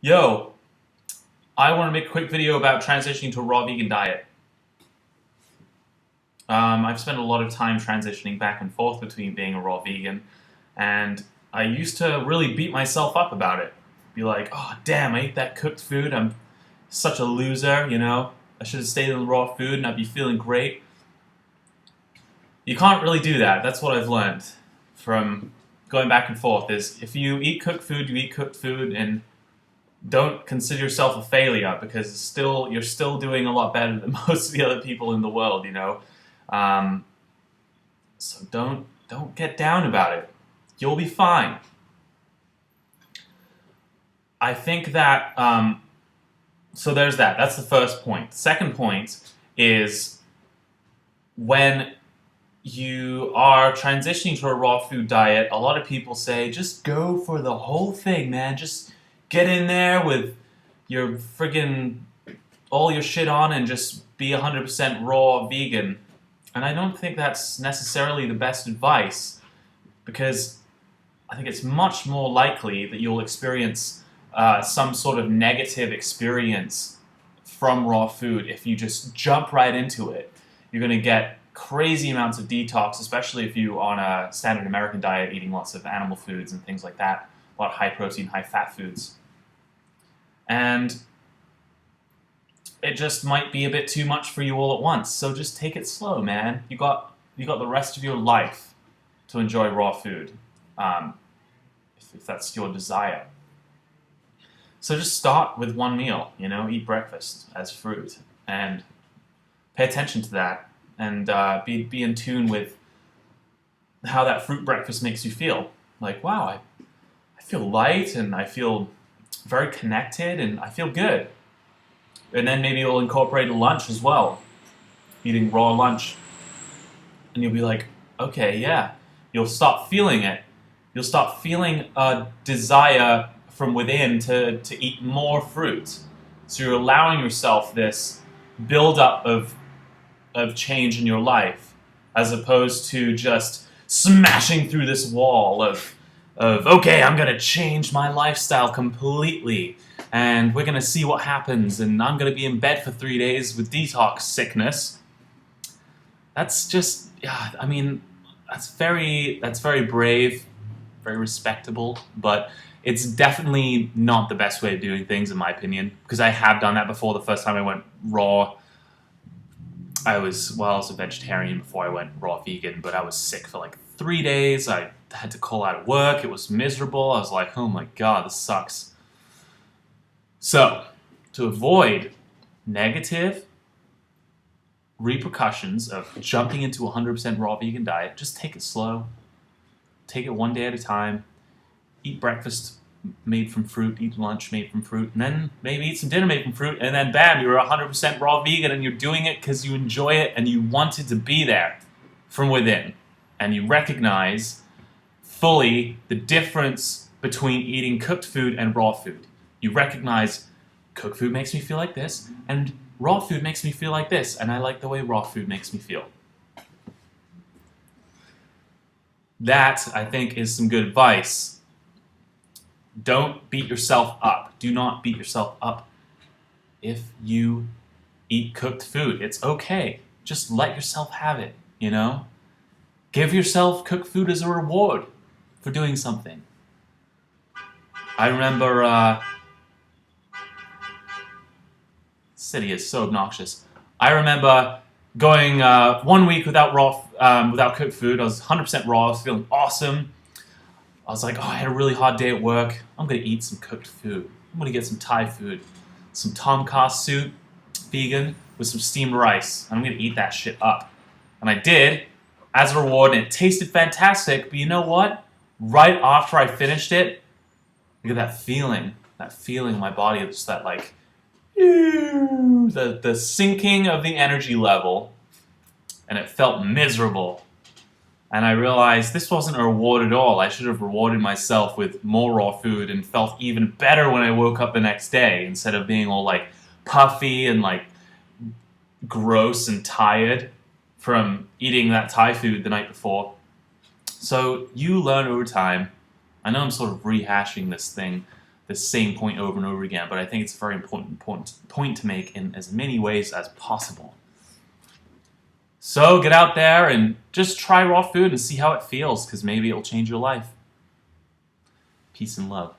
Yo, I want to make a quick video about transitioning to a raw vegan diet. I've spent a lot of time transitioning back and forth between being a raw vegan, and I used to really beat myself up about it. Be like, oh damn, I ate that cooked food, I'm such a loser, you know? I should have stayed on raw food and I'd be feeling great. You can't really do that. That's what I've learned from going back and forth is if you eat cooked food, you eat cooked food, and don't consider yourself a failure because you're still doing a lot better than most of the other people in the world, you know. Um, so don't get down about it. You'll be fine. I think that so there's that. That's the first point. Second point is when you are transitioning to a raw food diet, a lot of people say just go for the whole thing, man. Just get in there with your friggin' all your shit on and just be 100% raw vegan. And I don't think that's necessarily the best advice because I think it's much more likely that you'll experience some sort of negative experience from raw food if you just jump right into it. You're going to get crazy amounts of detox, especially if you're on a standard American diet, eating lots of animal foods and things like that, a lot of high protein, high fat foods. And it just might be a bit too much for you all at once. So just take it slow, man. You got the rest of your life to enjoy raw food, if that's your desire. So just start with one meal. You know, eat breakfast as fruit, and pay attention to that, and be in tune with how that fruit breakfast makes you feel. Like, wow, I feel light, and I feel very connected, and I feel good. And then maybe you'll incorporate a lunch as well, eating raw lunch. And you'll be like, okay, yeah. You'll start feeling it. You'll start feeling a desire from within to eat more fruit. So you're allowing yourself this build-up of change in your life, as opposed to just smashing through this wall of okay, I'm gonna change my lifestyle completely, and we're gonna see what happens, and I'm gonna be in bed for 3 days with detox sickness. That's just, yeah, I mean, that's very brave, very respectable, but it's definitely not the best way of doing things, in my opinion, because I have done that before. The first time I went raw, I was a vegetarian before I went raw vegan, but I was sick for like 3 days. I had to call out of work. It was miserable. I was like, oh my god, this sucks. So, to avoid negative repercussions of jumping into a 100% raw vegan diet, just take it slow. Take it one day at a time. Eat breakfast made from fruit, eat lunch made from fruit, and then maybe eat some dinner made from fruit, and then bam, you're 100% raw vegan, and you're doing it because you enjoy it and you wanted to be there from within. And you recognize fully the difference between eating cooked food and raw food. You recognize cooked food makes me feel like this, and raw food makes me feel like this, and I like the way raw food makes me feel. That, I think, is some good advice. Don't beat yourself up. Do not beat yourself up if you eat cooked food. It's okay. Just let yourself have it, you know? Give yourself cooked food as a reward for doing something. I remember, city is so obnoxious. I remember going 1 week without without cooked food. I was 100% raw. I was feeling awesome. I was like, oh, I had a really hard day at work. I'm going to eat some cooked food. I'm going to get some Thai food. Some tom kha soup, vegan, with some steamed rice. And I'm going to eat that shit up. And I did, as a reward, and it tasted fantastic. But you know what? Right after I finished it, look at that feeling. That feeling in my body. Just that, like, the sinking of the energy level. And it felt miserable. And I realized this wasn't a reward at all. I should have rewarded myself with more raw food and felt even better when I woke up the next day instead of being all like puffy and like gross and tired from eating that Thai food the night before. So you learn over time. I know I'm sort of rehashing this thing, the same point over and over again, but I think it's a very important point to make in as many ways as possible. So get out there and just try raw food and see how it feels, because maybe it'll change your life. Peace and love.